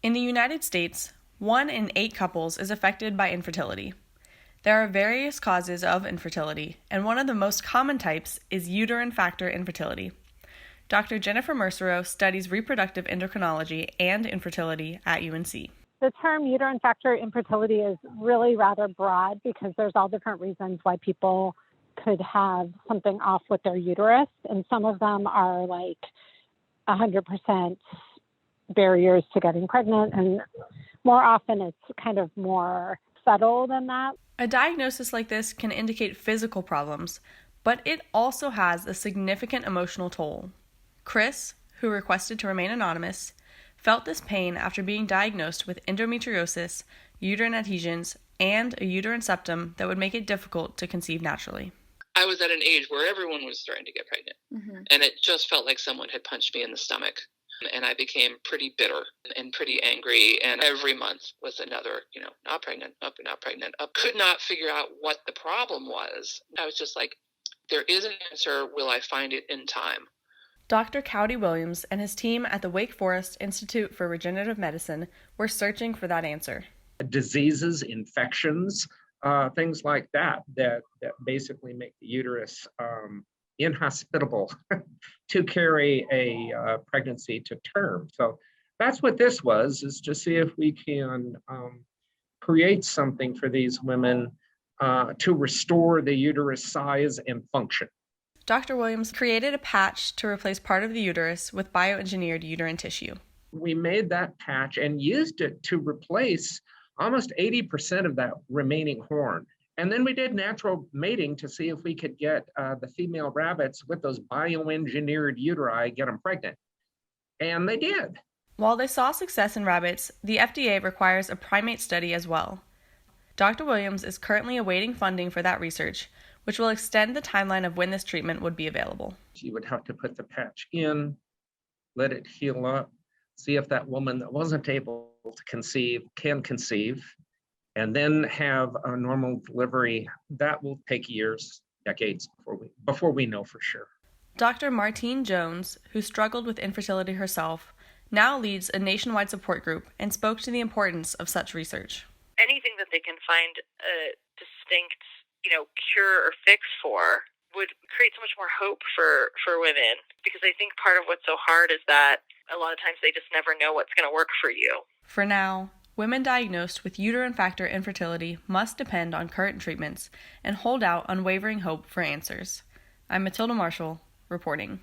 In the United States, 1 in 8 couples is affected by infertility. There are various causes of infertility, and one of the most common types is uterine factor infertility. Dr. Jennifer Mercereau studies reproductive endocrinology and infertility at UNC. The term uterine factor infertility is really rather broad because there's all different reasons why people could have something off with their uterus, and some of them are like 100% barriers to getting pregnant, and more often it's kind of more subtle than that. A diagnosis like this can indicate physical problems, but it also has a significant emotional toll. Chris, who requested to remain anonymous, felt this pain after being diagnosed with endometriosis, uterine adhesions, and a uterine septum that would make it difficult to conceive naturally. I was at an age where everyone was starting to get pregnant, and it just felt like someone had punched me in the stomach. And I became pretty bitter and pretty angry, and every month was another, not pregnant, up and not pregnant, up. Could not figure out what the problem was. I was just like, there is an answer. Will I find it in time? Dr. Cowdy Williams and his team at the Wake Forest Institute for Regenerative Medicine were searching for that answer. Diseases, infections, things like that basically make the uterus inhospitable to carry a pregnancy to term. So that's what this was, is to see if we can create something for these women to restore the uterus size and function. Dr. Williams created a patch to replace part of the uterus with bioengineered uterine tissue. We made that patch and used it to replace almost 80% of that remaining horn. And then we did natural mating to see if we could get the female rabbits with those bioengineered uteri, get them pregnant. And they did. While they saw success in rabbits, the FDA requires a primate study as well. Dr. Williams is currently awaiting funding for that research, which will extend the timeline of when this treatment would be available. You would have to put the patch in, let it heal up, see if that woman that wasn't able to conceive can conceive, and then have a normal delivery. That will take years, decades before we know for sure. Dr. Martine Jones, who struggled with infertility herself, now leads a nationwide support group and spoke to the importance of such research. Anything that they can find a distinct, cure or fix for would create so much more hope for women, because I think part of what's so hard is that a lot of times they just never know what's going to work for you. For now, women diagnosed with uterine factor infertility must depend on current treatments and hold out unwavering hope for answers. I'm Matilda Marshall, reporting.